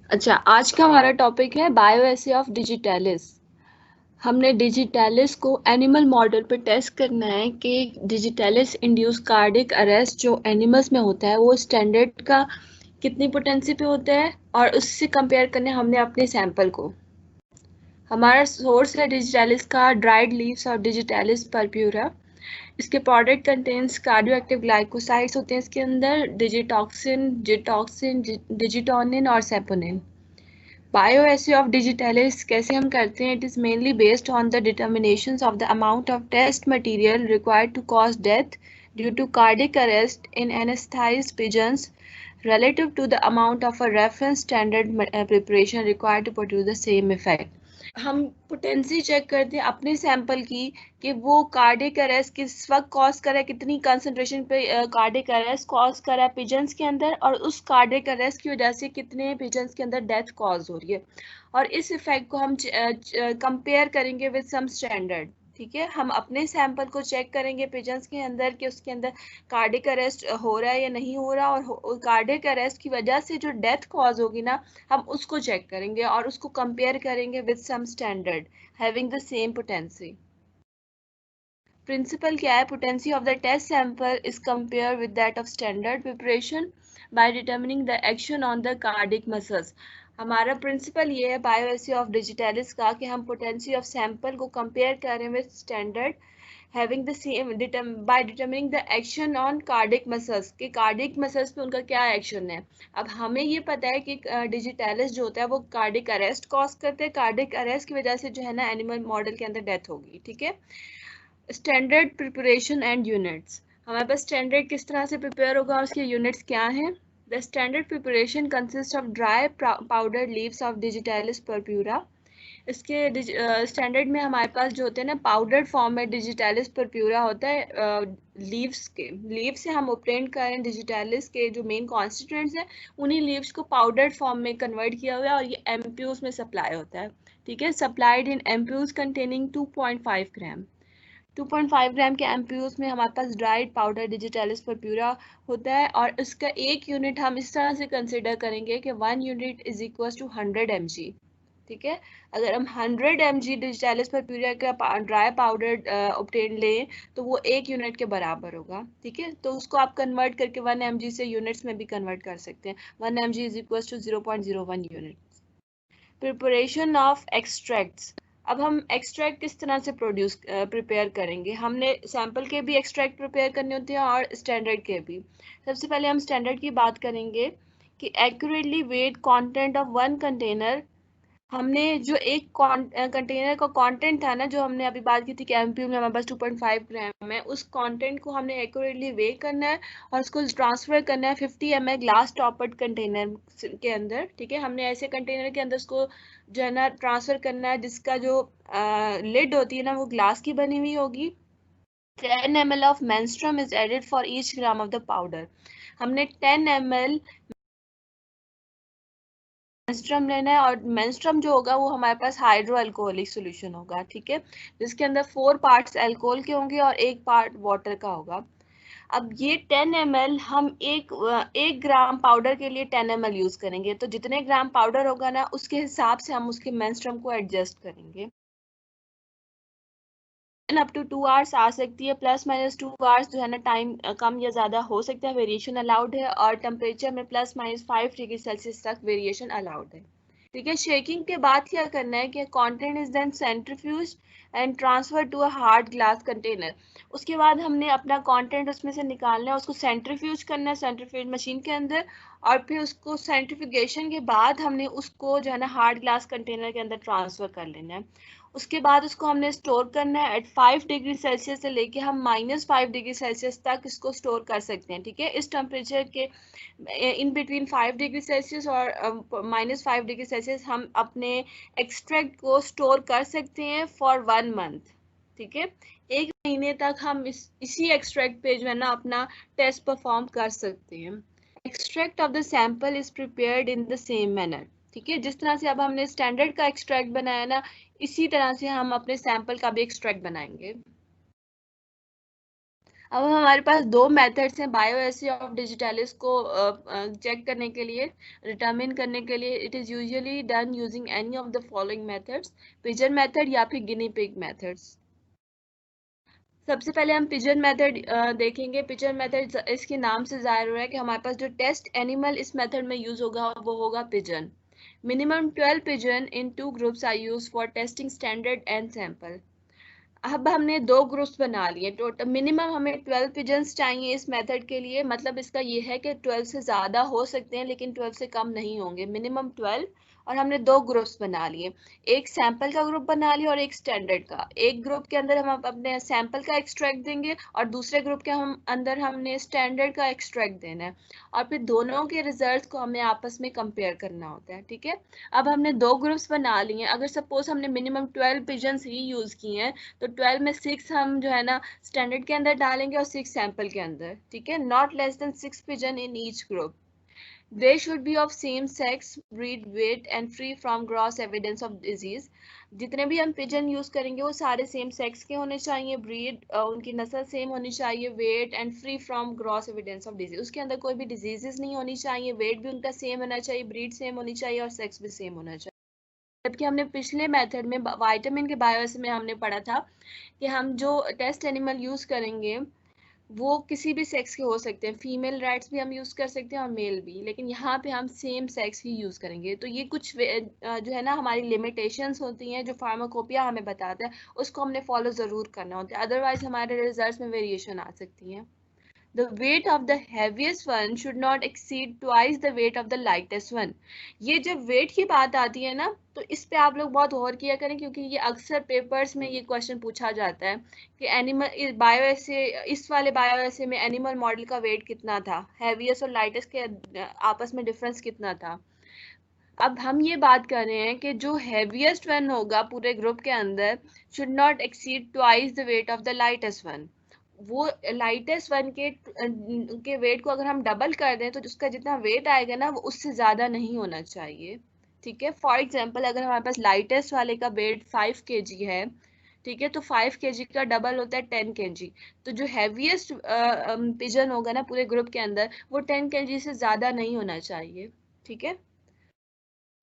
अच्छा, आज का हमारा टॉपिक है बायोएसे ऑफ डिजिटैलिस। हमने डिजिटैलिस को एनिमल मॉडल पे टेस्ट करना है कि डिजिटैलिस इंड्यूस कार्डिक अरेस्ट जो एनिमल्स में होता है वो स्टैंडर्ड का कितनी पोटेंसी पे होता है, और उससे कंपेयर करने हमने अपने सैंपल को। हमारा सोर्स है डिजिटैलिस का ड्राइड लीव्स और डिजिटैलिस परप्यूरा। इसके product contains cardio active glycosides होते हैं इसके अंदर, डिजिटॉक्सिन, जिटॉक्सिन, डिजिटोनिन और सेपोनिन। Bioassay of digitalis कैसे हम करते हैं? It is mainly based on the determinations of the amount of test material required to cause death due to cardiac arrest in anesthetized pigeons relative to the amount of a reference standard preparation required to produce the same effect. हम potency check करते हैं अपने sample की कि वो cardiac arrest किस वक्त cause कर रहा है, कितनी कंसंट्रेशन पे कार्डियक अरेस्ट कॉज कर रहा है पिजन्स के अंदर, और उस कार्डियक अरेस्ट की वजह से कितने पिजन्स के अंदर डेथ कॉज हो रही है, और इस इफेक्ट को हम कंपेयर करेंगे विद सम स्टैंडर्ड। ठीक है, हम अपने सैंपल को चेक करेंगे पिजन्स के अंदर कि उसके अंदर कार्डियक अरेस्ट हो रहा है या नहीं हो रहा, और कार्डियक अरेस्ट की वजह से जो डेथ कॉज होगी ना, हम उसको चेक करेंगे और उसको कंपेयर करेंगे with some standard having the same potency. Principle क्या है? Potency of the test sample is compare with that of standard preparation by determining the action on the cardiac muscles. हमारा प्रिंसिपल ये है bioassay of digitalis का कि हम potency of sample को compare करें with standard having the same by determining the action on cardiac muscles कि cardiac muscles पे उनका क्या एक्शन है। अब हमें ये पता है कि डिजिटैलिस जो होता है वो कार्डिक अरेस्ट कॉज करते हैं, कार्डिक अरेस्ट की वजह से जो है ना एनिमल मॉडल के अंदर डेथ होगी। ठीक है, स्टैंडर्ड प्रिपरेशन एंड यूनिट्स। हमारे पास स्टैंडर्ड किस तरह से प्रिपेयर होगा और उसके यूनिट्स क्या हैं? The standard preparation consist of dry powder leaves of digitalis purpura. इसके स्टैंडर्ड में हमारे पास जो होते हैं ना पाउडर्ड फॉर्म में डिजिटैलिस परप्यूरा होता है, लीव्स के लीव से हम ऑब्टेन करें डिजिटैलिस के जो मेन कॉन्स्टिट्यूएंट्स हैं, उन्हीं लीव्स को पाउडर्ड फॉर्म में कन्वर्ट किया हुआ है और ये एमप्यूल्स में सप्लाई होता है। ठीक है, सप्लाइड इन एमप्यूल्स कंटेनिंग 2.5 ग्राम। 2.5 ग्राम के एमप्यूल्स में हमारे पास ड्राइड पाउडर डिजिटैलिस परप्यूरा होता है, और इसका एक यूनिट हम इस तरह से कंसिडर करेंगे कि 1 unit is equal to 100 mg। ठीक है, अगर हम 100 mg डिजिटैलिस परप्यूरा का ड्राई पाउडर ऑब्टेन लें तो वो 1 यूनिट के बराबर होगा। ठीक है, तो उसको आप कन्वर्ट करके 1 mg से यूनिट्स में भी कन्वर्ट कर सकते हैं। 1 mg is equal to 0.01 unit. Preparation of extracts. अब हम एक्सट्रैक्ट किस तरह से प्रिपेयर करेंगे? हमने सैंपल के भी एक्सट्रैक्ट प्रिपेयर करने होते हैं और स्टैंडर्ड के भी। सबसे पहले हम स्टैंडर्ड की बात करेंगे कि accurately weight content of one container. हमने जो एक कंटेनर का कंटेंट था ना, जो हमने अभी बात की थी कि एमपीयू में हमारे पास 2.5 ग्राम है, उस कंटेंट को हमने एक्यूरेटली वे करना है और उसको ट्रांसफर करना है 50 ml ग्लास टॉपर्ड कंटेनर के अंदर। ठीक है, हमने ऐसे कंटेनर के अंदर उसको जो है ना ट्रांसफर करना है जिसका जो लिड होती है ना वो ग्लास की बनी हुई होगी। 10 ml of menstruum is added for each gram of the powder. हमने 10 ml मेंस्ट्रुम लेना है, और मेंस्ट्रुम जो होगा वो हमारे पास हाइड्रो अल्कोहलिक सोल्यूशन होगा। ठीक है, जिसके अंदर 4 पार्ट्स अल्कोहल के होंगे और 1 पार्ट वाटर का होगा। अब ये 10 ml हम एक ग्राम पाउडर के लिए 10 ml यूज करेंगे, तो जितने ग्राम पाउडर होगा ना उसके हिसाब से हम उसके मेंस्ट्रुम को एडजस्ट करेंगे। अप टू 2 आवर्स आ सकती है, प्लस माइनस 2 आवर्स जो है ना टाइम कम या ज्यादा हो सकता है, वेरिएशन अलाउड है, और टेम्परेचर में प्लस माइनस 5 डिग्री सेल्सियस तक वेरिएशन अलाउड है। ठीक है, शेकिंग के बाद क्या करना है कि content is then centrifuge and transfer to a hard glass container. उसके बाद हमने अपना कंटेंट उसमें से निकालना है, उसको सेंट्रीफ्यूज करना है सेंट्रीफ्यूज मशीन के अंदर, और फिर उसको सेंट्रीफ्यूगेशन के बाद हमने उसको जो है ना हार्ड ग्लास कंटेनर के अंदर ट्रांसफर कर लेना है। उसके बाद उसको हमने स्टोर करना है एट 5 डिग्री सेल्सियस से लेके हम -5 डिग्री सेल्सियस तक इसको स्टोर कर सकते हैं। ठीक है, इस टेम्परेचर के इन बिटवीन 5 डिग्री सेल्सियस और -5 डिग्री सेल्सियस हम अपने एक्सट्रैक्ट को स्टोर कर सकते हैं फॉर 1 मंथ। ठीक है, 1 महीने तक हम इसी एक्सट्रैक्ट पे जो है ना अपना टेस्ट परफॉर्म कर सकते हैं। Extract of the sample is prepared in the same manner. ठीक है, जिस तरह से अब हमने स्टैंडर्ड का एक्सट्रैक्ट बनाया ना, इसी तरह से हम अपने सैंपल का भी एक्सट्रैक्ट बनाएंगे। अब हमारे पास दो मेथड्स हैं बायोएसी ऑफ डिजिटलिस को चेक करने के लिए, डिटरमिन करने के लिए. It is usually done using any of the following methods, pigeon method या फिर गिनी पिग मेथड्स. सबसे पहले हम पिजन मेथड देखेंगे. पिजन मेथड इसके नाम से जाहिर हो रहा है कि हमारे पास जो टेस्ट एनिमल इस मेथड में यूज होगा वो होगा pigeon. Minimum 12 pigeon in 2 groups are use for testing standard and sample. अब हमने दो ग्रुप्स बना लिए. टोटल मिनिमम हमें 12 पिजन्स चाहिए इस मेथड के लिए. मतलब इसका ये है कि 12 से ज़्यादा हो सकते हैं लेकिन 12 से कम नहीं होंगे. मिनिमम 12. और हमने दो ग्रुप्स बना लिए, एक सैंपल का ग्रुप बना लिया और एक स्टैंडर्ड का. एक ग्रुप के अंदर हम अपने सैंपल का एक्सट्रैक्ट देंगे और दूसरे ग्रुप के अंदर हमने स्टैंडर्ड का एक्सट्रैक्ट देना है. और फिर दोनों के रिजल्ट को हमें आपस में कंपेयर करना होता है. ठीक है. अब हमने दो ग्रुप्स बना लिए हैं. अगर सपोज हमने मिनिमम 12 पिजन्स ही यूज़ किए हैं तो 12 में 6 हम जो है ना स्टैंडर्ड के अंदर डालेंगे और 6 सैंपल के अंदर. ठीक है. Not less than 6 pigeon in each group. They should be of same sex, breed, weight and free from gross evidence of disease. जितने भी हम पिजन यूज करेंगे वो सारे सेम सेक्स के होने चाहिए, ब्रीड उनकी नस्ल सेम होनी चाहिए, weight and free from gross evidence of disease. उसके अंदर कोई भी डिजीजेस नहीं होनी चाहिए, वेट भी उनका सेम होना चाहिए, ब्रीड सेम होनी चाहिए और सेक्स भी सेम होना चाहिए. जबकि हमने पिछले मेथड में विटामिन के बायोएसी में हमने पढ़ा था कि हम जो टेस्ट एनिमल यूज करेंगे वो किसी भी सेक्स के हो सकते हैं. फीमेल रैट्स भी हम यूज कर सकते हैं और मेल भी, लेकिन यहाँ पे हम सेम सेक्स ही यूज करेंगे. तो ये कुछ जो है ना हमारी लिमिटेशंस होती हैं जो फार्माकोपिया हमें बताता है, उसको हमने फॉलो जरूर करना होता है, अदरवाइज हमारे रिजल्ट्स में वेरिएशन आ सकती है. The weight of the heaviest one should not exceed twice the weight of the lightest one. ये जब वेट की बात आती है ना तो इस पे आप लोग बहुत गौर किया करें क्योंकि ये अक्सर पेपर्स में ये क्वेश्चन पूछा जाता है कि एनिमल बायोएसे, इस वाले बायोएसे में एनिमल मॉडल का वेट कितना था, हैवीएस्ट और लाइटेस्ट के आपस में डिफरेंस कितना था. अब हम ये बात कर रहे हैं कि जो हैवीएस्ट वन होगा पूरे ग्रुप के अंदर should not exceed twice the weight of the lightest one. वो लाइटेस्ट वन के वेट को अगर हम डबल कर दें तो उसका जितना वेट आएगा ना वो उससे ज़्यादा नहीं होना चाहिए. ठीक है. फॉर एग्जांपल अगर हमारे पास लाइटेस्ट वाले का वेट 5 kg है, ठीक है, तो 5 kg का डबल होता है 10 kg. तो जो हैवीएस्ट पिजन होगा ना पूरे ग्रुप के अंदर वो 10 kg से ज़्यादा नहीं होना चाहिए. ठीक है.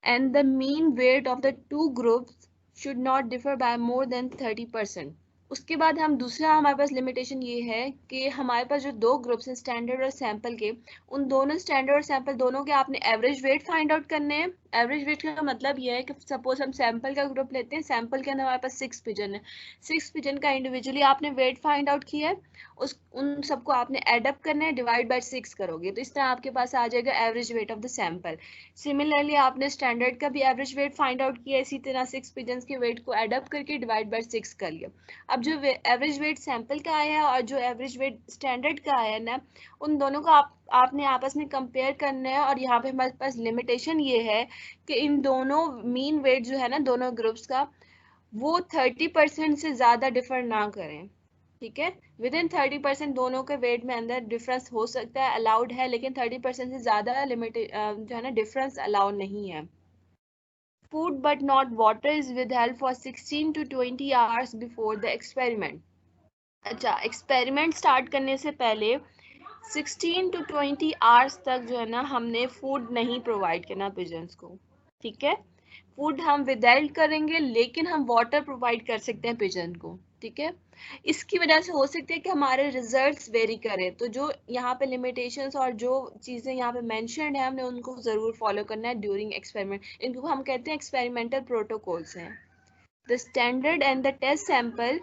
And the mean weight of the two groups should not differ by more than 30%. उसके बाद हम दूसरा हमारे पास लिमिटेशन ये है कि हमारे पास जो दो ग्रुप्स हैं स्टैंडर्ड और सैंपल के, उन दोनों स्टैंडर्ड और सैंपल दोनों के आपने एवरेज वेट फाइंड आउट करने हैं. एवरेज वेट का मतलब ये है कि सपोज हम सैंपल का ग्रुप लेते हैं, सैंपल के अंदर हमारे पास 6 पिजन है, 6 पिजन का इंडिविजुअली आपने वेट फाइंड आउट किया है, उस उन सबको आपने एडअप करना है, डिवाइड बाय 6 करोगे तो इस तरह आपके पास आ जाएगा average weight of the sample. Similarly आपने स्टैंडर्ड का भी एवरेज वेट फाइंड आउट किया, इसी तरह 6 पिजन्स के वेट को एडअप करके डिवाइड बाय 6 कर लिया. अब जो एवरेज वेट सैंपल का आया है और जो एवरेज वेट स्टैंडर्ड का आया है ना, उन दोनों को आपने आपस में कंपेयर करना है. और यहाँ पे हमारे पास लिमिटेशन ये है कि इन दोनों मीन वेट जो है ना दोनों ग्रुप्स का वो 30% से ज़्यादा डिफर ना करें. ठीक है. विद इन 30% दोनों के वेट में अंदर डिफरेंस हो सकता है, अलाउड है, लेकिन 30% से ज़्यादा लिमिट जो है ना डिफरेंस अलाउड नहीं है. Food but not water is withheld for 16 to 20 hours before the experiment. अच्छा, एक्सपेरिमेंट स्टार्ट करने से पहले 16 to 20 आवर्स तक जो है ना हमने फूड नहीं प्रोवाइड करना पिजन्स को. ठीक है. फूड हम विदाउट करेंगे लेकिन हम वाटर प्रोवाइड कर सकते हैं पिजन को. ठीक है. इसकी वजह से हो सकता है कि हमारे रिजल्ट्स वेरी करें. तो जो यहाँ पे लिमिटेशंस और जो चीज़ें यहाँ पे मेंशन्ड है हमने उनको ज़रूर फॉलो करना है ड्यूरिंग एक्सपेरिमेंट. इनको हम कहते हैं एक्सपेरिमेंटल प्रोटोकॉल्स हैं. The standard and the test sample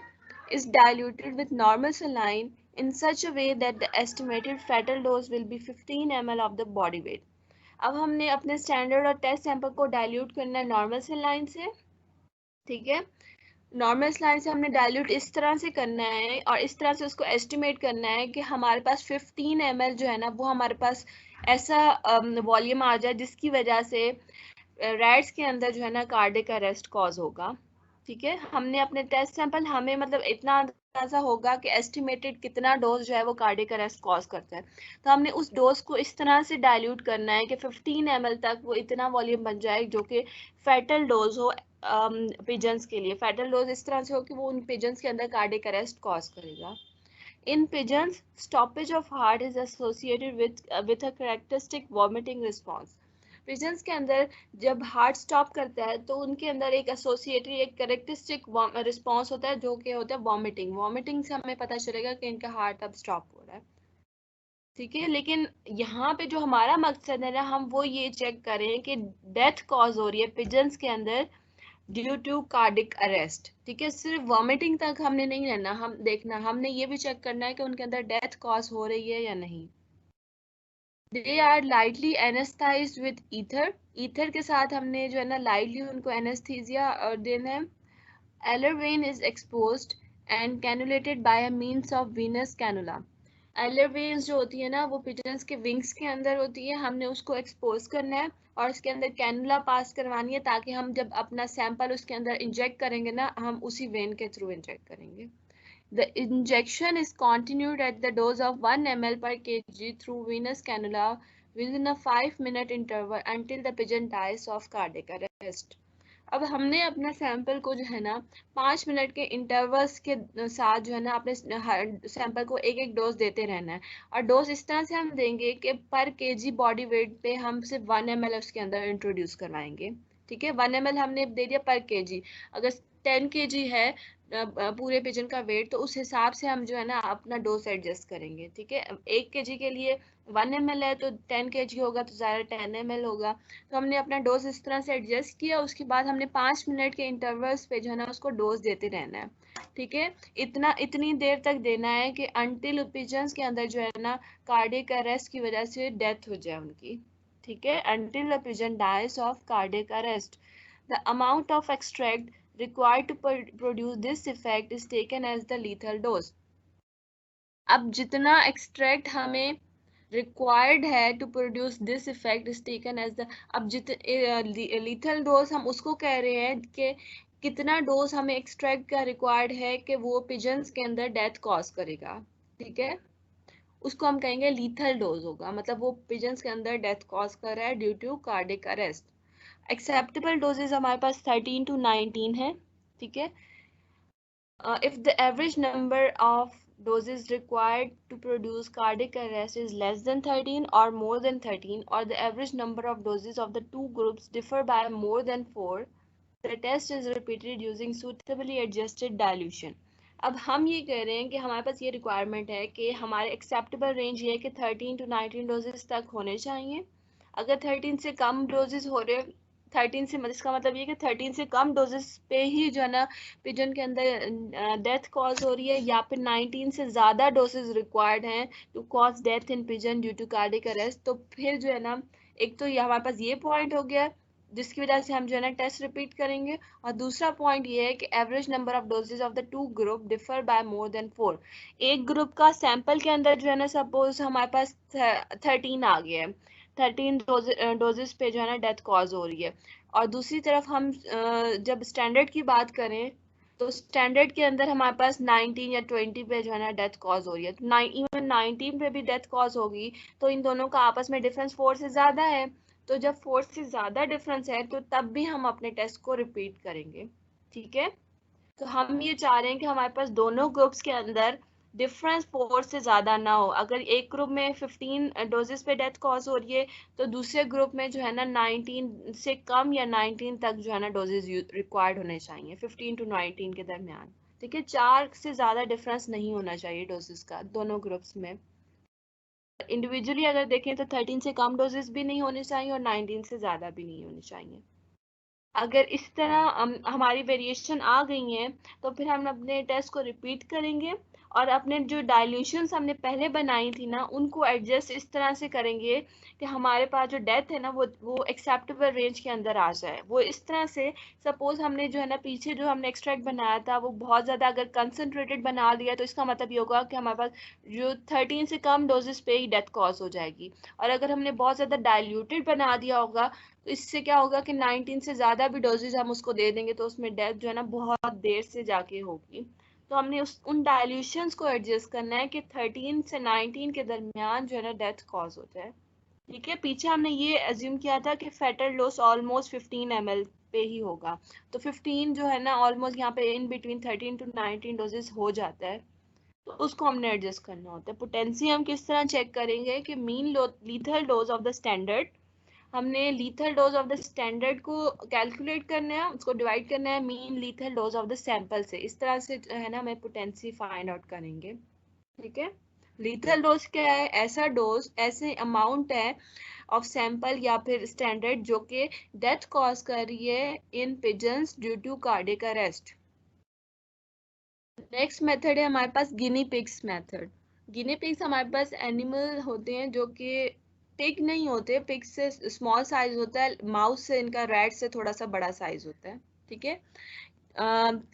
is diluted with normal saline in such a way that the estimated fatal dose will be 15 ml of the body weight. अब हमने अपने standard और test sample को dilute करना है normal saline से. ठीक है. नॉर्मल सलाइन से हमने डाइल्यूट इस तरह से करना है और इस तरह से उसको एस्टिमेट करना है कि हमारे पास 15 ml जो है ना वो हमारे पास ऐसा वॉल्यूम आ जाए जिसकी वजह से रैट्स के अंदर जो है ना कार्डिक अरेस्ट कॉज होगा. ठीक है. हमने अपने टेस्ट सैंपल हमें मतलब इतना अंदाजा होगा कि एस्टिमेटेड कितना डोज जो है वो कार्डिक अरेस्ट कॉज करता है. तो हमने उस डोज को इस तरह से डाइल्यूट करना है कि 15 ml तक वो इतना वॉल्यूम बन जाए जो कि फैटल डोज हो पिजन्स के लिए. फैटल डोज इस तरह से हो कि वो उन पिजन्स के अंदर कार्डिक अरेस्ट कॉज करेगा. In pigeons, stoppage of heart is associated with a characteristic vomiting response. Pigeons के अंदर जब हार्ट स्टॉप करता है तो उनके अंदर एक एसोसिएटेड एक कैरेक्टरिस्टिक रिस्पॉन्स होता है जो कि होता है वॉमिटिंग। वॉमिटिंग से हमें पता चलेगा कि इनका हार्ट अब स्टॉप हो रहा है। ठीक है, लेकिन यहाँ पे जो हमारा मकसद है ना, हम वो ये चेक करें कि डेथ कॉज हो रही है पिजन्स के अंदर ड्यू टू कार्डिक अरेस्ट। ठीक है, सिर्फ वॉमिटिंग तक हमने नहीं रहना, हम देखना हमने ये भी चेक करना है कि उनके अंदर डेथ कॉज हो रही है या नहीं। They are lightly anaesthetised with ether. Ether के साथ हमने जो है ना लाइटली उनको एनेस्थीसिया और देना है। एलर vein is exposed and cannulated by a means of venous cannula. एलर वेन्स जो होती है ना वो पिजन्स के विंग्स के अंदर होती है, हमने उसको एक्सपोज करना है और उसके अंदर कैनुला पास करवानी है ताकि हम जब अपना सैंपल उसके अंदर इंजेक्ट करेंगे ना, हम उसी वेन के थ्रू इंजेक्ट करेंगे। The injection is continued at the dose of 1 ml per kg through venous cannula within a 5-minute interval until the pigeon dies of cardiac arrest. अब हमने अपना सैंपल को जो है ना 5 मिनट के इंटरवल्स के साथ जो है ना अपने सैंपल को एक एक डोज देते रहना है। और डोज इस तरह से हम देंगे कि पर केजी बॉडी वेट पे हम सिर्फ 1 ml उसके अंदर इंट्रोड्यूस करवाएंगे। ठीक है, 1 ml हमने दे दिया पर केजी। अगर 10 kg है पूरे पिजन का वेट, तो उस हिसाब से हम जो है ना अपना डोज एडजस्ट करेंगे। ठीक है, 1 kg के लिए 1 ml है तो 10 kg होगा तो ज़्यादा 10 ml होगा। तो हमने अपना डोज इस तरह से एडजस्ट किया। उसके बाद हमने 5 मिनट के इंटरवल्स पे जो है ना उसको डोज देते रहना है। ठीक है, इतनी देर तक देना है कि अनटिल पिजन्स के अंदर जो है ना कार्डियक अरेस्ट की वजह से डेथ हो जाए उनकी। ठीक है, until the pigeon dies of cardiac arrest the amount of extract required to produce this effect is taken as the lethal dose। अब जितना एक्सट्रैक्ट हमें रिक्वायर्ड है to produce this effect is taken as the, अब lethal dose हम उसको कह रहे हैं कि कितना डोज हमें एक्सट्रैक्ट का रिक्वायर्ड है कि वो पिजन्स के अंदर डेथ कॉज करेगा। ठीक है, उसको हम कहेंगे लीथल डोज होगा, मतलब वो पिजन्स के अंदर डेथ कॉज कर रहा है due to cardiac arrest. Acceptable doses हमारे पास 13 to 19 है। ठीक है, if the average number of doses required to produce cardiac arrest is less than 13 or more than 13, or the average number of doses of the two groups differ by more than 4, the test is repeated using suitably adjusted dilution। अब हम ये कह रहे हैं कि हमारे पास ये requirement है कि हमारे एक्सेप्टेबल रेंज ये है कि 13 to 19 डोजेस तक होने चाहिए। अगर 13 से कम डोजेस हो रहे, 13 से इसका मतलब ये कि 13 से कम डोजेस पे ही जो है ना पिजन के अंदर डेथ कॉज हो रही है, या फिर 19 से ज़्यादा डोजेस रिक्वायर्ड हैं to cause death in pigeon due to cardiac arrest, तो फिर जो है ना एक तो ये हमारे पास ये पॉइंट हो गया जिसकी वजह से हम जो है ना टेस्ट रिपीट करेंगे। और दूसरा पॉइंट ये है कि average number of doses of the two group differ by more than 4। एक ग्रुप का सैंपल के अंदर जो है ना सपोज हमारे पास 13 आ गया है, 13 डोजेस पे जो है ना डेथ कॉज हो रही है। और दूसरी तरफ हम जब स्टैंडर्ड की बात करें तो स्टैंडर्ड के अंदर हमारे पास 19 या 20 पे जो है ना डेथ कॉज हो रही है, तो इवन 19 पे भी डेथ कॉज होगी तो इन दोनों का आपस में डिफरेंस 4 से ज़्यादा है। तो जब 4 से ज़्यादा डिफरेंस है तो तब भी हम अपने टेस्ट को रिपीट करेंगे। ठीक है, तो हम ये चाह रहे हैं कि हमारे पास दोनों ग्रुप्स के अंदर डिफरेंस 4 से ज़्यादा ना हो। अगर एक ग्रुप में 15 डोजेस पे डेथ कॉज हो रही है तो दूसरे ग्रुप में जो है ना 19 से कम या 19 तक जो है ना डोजेस रिक्वायर्ड होने चाहिए, 15 to 19 के दरमियान। ठीक है, 4 से ज़्यादा डिफरेंस नहीं होना चाहिए डोजेस का दोनों ग्रुप्स में। इंडिविजुअली अगर देखें तो 13 से कम डोजेस भी नहीं होने चाहिए और 19 से ज़्यादा भी नहीं होने चाहिए। अगर इस तरह हमारी वेरिएशन आ गई हैं तो फिर हम अपने टेस्ट को रिपीट करेंगे और अपने जो डाइल्यूशंस हमने पहले बनाई थी ना उनको एडजस्ट इस तरह से करेंगे कि हमारे पास जो डेथ है ना वो एक्सेप्टेबल रेंज के अंदर आ जाए। वो इस तरह से, सपोज हमने जो है ना पीछे जो हमने एक्सट्रैक्ट बनाया था वो बहुत ज़्यादा अगर कंसनट्रेटेड बना दिया तो इसका मतलब ये होगा कि हमारे पास जो 13 से कम डोजेस पे ही डेथ कॉज हो जाएगी। और अगर हमने बहुत ज़्यादा डाइल्यूटेड बना दिया होगा तो इससे क्या होगा कि 19 से ज़्यादा भी डोजेज हम उसको दे देंगे तो उसमें डेथ जो है ना बहुत देर से जाके होगी। तो हमने उन डाइल्यूशंस को एडजस्ट करना है कि 13 से 19 के दरमियान जो है ना डेथ कॉज हो जाए। ठीक है, पीछे हमने ये एज्यूम किया था कि फेटल डोज ऑलमोस्ट 15 ml पे ही होगा, तो 15 जो है ना ऑलमोस्ट यहाँ पे इन बिटवीन 13 to 19 डोजेस हो जाता है। तो उसको हमने एडजस्ट करना होता है। पोटेंसी हम किस तरह चेक करेंगे कि mean lethal dose of the standard, हमने lethal dose of the standard को कैलकुलेट करना है, उसको डिवाइड करना है mean lethal dose of the sample से। इस तरह से जो है ना हमें पोटेंसी फाइंड आउट करेंगे। ठीक है, लीथल डोज क्या है? ऐसा डोज, ऐसे अमाउंट है ऑफ सैंपल या फिर स्टैंडर्ड जो कि डेथ कॉज कर रही है in pigeons due to cardiac arrest. Next method है हमारे पास guinea pigs method. Guinea pigs हमारे पास एनिमल होते हैं जो कि पिग नहीं होते, पिग से स्मॉल साइज होता है, माउस से, इनका रैट से थोड़ा सा बड़ा साइज होता है। ठीक है,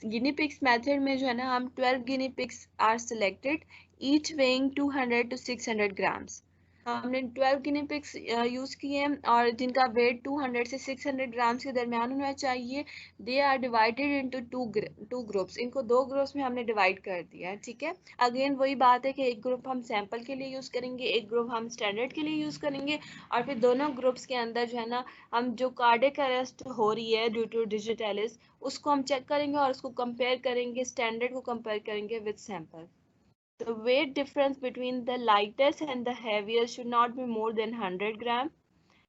गिनी पिग्स मेथड में जो है ना हम 12 guinea pigs are selected, each weighing 200 to 600 grams. हमने 12 गिनी पिग्स यूज किए हैं और जिनका वेट 200 से 600 ग्राम्स के दरमियान होना चाहिए। They are divided into two groups, इनको दो ग्रुप्स में हमने डिवाइड कर दिया है। ठीक है, अगेन वही बात है कि एक ग्रुप हम सैंपल के लिए यूज करेंगे, एक ग्रुप हम स्टैंडर्ड के लिए यूज करेंगे, और फिर दोनों ग्रुप्स के अंदर जो है ना हम जो कार्डियक अरेस्ट हो रही है ड्यू टू डिजिटलिस उसको हम चेक करेंगे और उसको कंपेयर करेंगे, स्टैंडर्ड को कंपेयर करेंगे with sample. The weight difference between the lightest and the heaviest should not be more than 100 gram,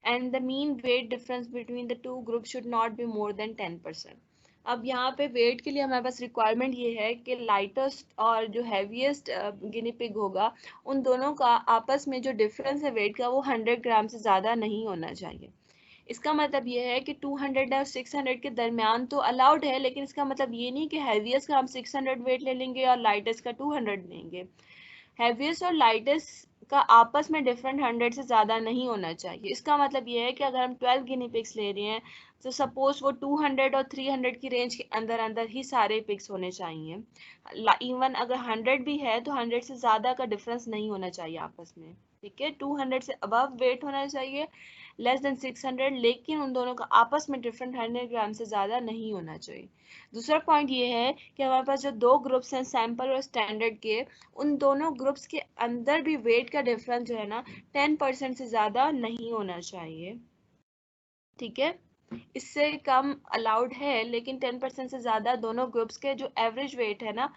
and the mean weight difference between the two groups should not be more than 10%. अब यहाँ पे wait के लिए हमारे पास requirement ये है कि lightest और जो हैवीएस्ट गिनी पिग होगा उन दोनों का आपस में जो डिफरेंस है वेट का वो 100 ग्राम से ज़्यादा नहीं होना चाहिए। इसका मतलब ये है कि 200 और 600 के दरमियान तो अलाउड है, लेकिन इसका मतलब ये नहीं कि हैवीएस्ट का हम 600 वेट ले लेंगे और लाइटेस्ट का 200 लेंगे। हैवीएस्ट और लाइटेस्ट का आपस में डिफरेंट 100 से ज़्यादा नहीं होना चाहिए। इसका मतलब ये है कि अगर हम 12 गिनी पिग्स ले रहे हैं तो सपोज वो 200 और 300 की रेंज के अंदर अंदर ही सारे पिग्स होने चाहिए। इवन अगर 100 भी है तो 100 से ज़्यादा का डिफरेंस नहीं होना चाहिए आपस में। ठीक है, 200 से अबव वेट होना चाहिए, लेस देन 600, लेकिन उन दोनों का आपस में डिफरेंट 100 ग्राम से ज़्यादा नहीं होना चाहिए। दूसरा पॉइंट ये है कि हमारे पास जो दो ग्रुप्स हैं सैंपल और स्टैंडर्ड के, उन दोनों ग्रुप्स के अंदर भी वेट का डिफरेंस जो है ना 10% से ज़्यादा नहीं होना चाहिए। ठीक है, इससे कम अलाउड है, लेकिन 10% से ज़्यादा दोनों ग्रुप्स के जो एवरेज वेट है ना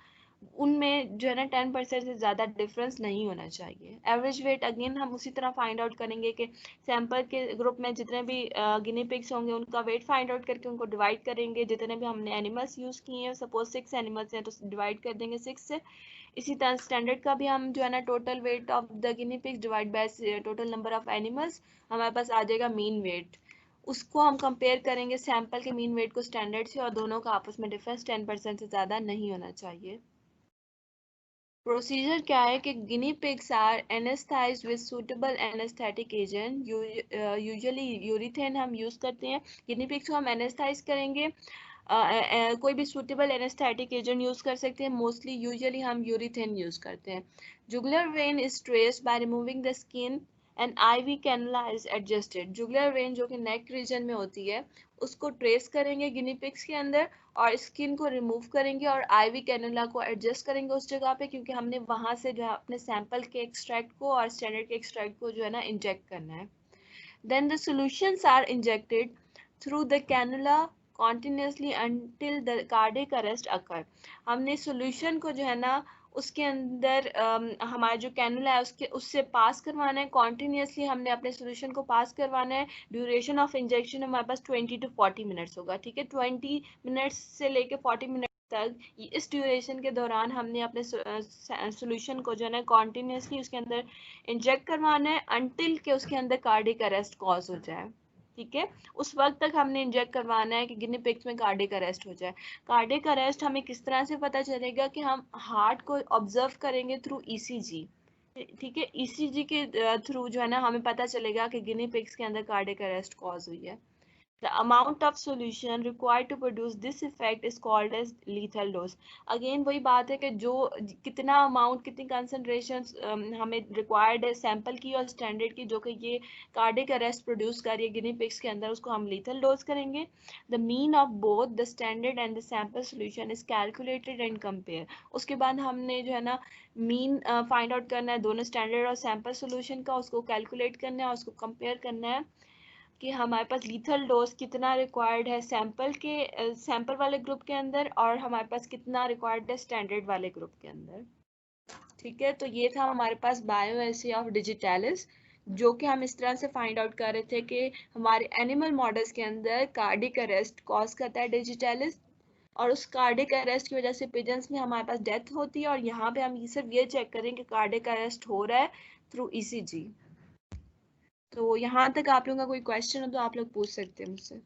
उनमें जो है ना 10% से ज़्यादा डिफरेंस नहीं होना चाहिए। एवरेज वेट अगेन हम उसी तरह फाइंड आउट करेंगे कि सैंपल के ग्रुप में जितने भी गिनी पिग्स होंगे उनका वेट फाइंड आउट करके उनको डिवाइड करेंगे। जितने भी हमने एनिमल्स यूज़ किए हैं, सपोज 6 एनिमल्स हैं तो डिवाइड कर देंगे 6 से। इसी तरह स्टैंडर्ड का भी हम जो है ना total weight of the Guinea pigs divide by total number of animals, हमारे पास आ जाएगा मीन वेट। उसको हम कंपेयर करेंगे सैंपल के मीन वेट को स्टैंडर्ड से, और दोनों का आपस में डिफरेंस 10% से ज़्यादा नहीं होना चाहिए। प्रोसीजर क्या है कि guinea pigs are anaesthetised with suitable anaesthetic agent, usually urethane हम यूज़ करते हैं। गिनी पिग्स को हम एनेस्थाइज करेंगे, कोई भी सूटेबल एनेस्थेटिक एजेंट यूज़ कर सकते हैं, मोस्टली यूजुअली हम यूरिथेन यूज़ करते हैं। Jugular vein is traced by removing the skin and IV cannula is adjusted. Jugular vein जो कि नेक रीजन में होती है उसको ट्रेस करेंगे गिनी पिग्स के अंदर और स्किन को रिमूव करेंगे और आईवी कैनुला को एडजस्ट करेंगे उस जगह पे, क्योंकि हमने वहां से जो है अपने सैंपल के एक्सट्रैक्ट को और स्टैंडर्ड के एक्सट्रैक्ट को जो है ना इंजेक्ट करना है। Then the solutions are injected through the cannula continuously until the cardiac arrest occur. हमने solution को जो है ना उसके अंदर हमारा जो कैनुला है उसके उससे पास करवाना है, कॉन्टिन्यूसली हमने अपने सोल्यूशन को पास करवाना है। ड्यूरेशन ऑफ इंजेक्शन हमारे पास 20 to 40 मिनट्स होगा। ठीक है, 20 मिनट्स से लेके 40 मिनट तक, इस ड्यूरेशन के दौरान हमने अपने सोल्यूशन को जो है ना कॉन्टिन्यूसली उसके अंदर इंजेक्ट करवाना है अनटिल के उसके अंदर कार्डियक अरेस्ट कॉज हो जाए। ठीक है, उस वक्त तक हमने इंजेक्ट करवाना है कि गिनी पिग्स में कार्डियक अरेस्ट हो जाए। कार्डियक अरेस्ट हमें किस तरह से पता चलेगा कि हम हार्ट को ऑब्जर्व करेंगे थ्रू ईसीजी। ठीक है, ईसीजी के थ्रू जो है ना हमें पता चलेगा कि गिनी पिग्स के अंदर कार्डियक अरेस्ट कॉज हुई है। The amount of solution required to produce this effect is called as lethal dose. Again वही बात है कि जो कितना अमाउंट, कितनी कंसंट्रेशन हमें रिक्वायर्ड है सैंपल की और स्टैंडर्ड की जो कि ये कार्डियक अरेस्ट प्रोड्यूस कर रही है गिनी पिग्स के अंदर, उसको हम लीथल डोज करेंगे। The mean of both the standard and the sample solution is calculated and compare. उसके बाद हमने जो है ना मीन फाइंड आउट करना है दोनों स्टैंडर्ड और सैंपल सोल्यूशन का, उसको कैलकुलेट करना है और उसको कंपेयर करना है कि हमारे पास लीथल डोज कितना रिक्वायर्ड है सैंपल वाले ग्रुप के अंदर और हमारे पास कितना रिक्वायर्ड है स्टैंडर्ड वाले ग्रुप के अंदर। ठीक है, तो ये था हमारे पास बायोएसी ऑफ डिजिटैलिस, जो कि हम इस तरह से फाइंड आउट कर रहे थे कि हमारे एनिमल मॉडल्स के अंदर कार्डिक अरेस्ट कॉज करता है डिजिटैलिस, और उस कार्डिक अरेस्ट की वजह से पिजन्स में हमारे पास डेथ होती है, और यहाँ पे हम सिर्फ ये चेक करें कि कार्डिक अरेस्ट हो रहा है थ्रू ईसीजी। तो यहाँ तक आप लोगों का कोई क्वेश्चन हो तो आप लोग पूछ सकते हैं मुझसे।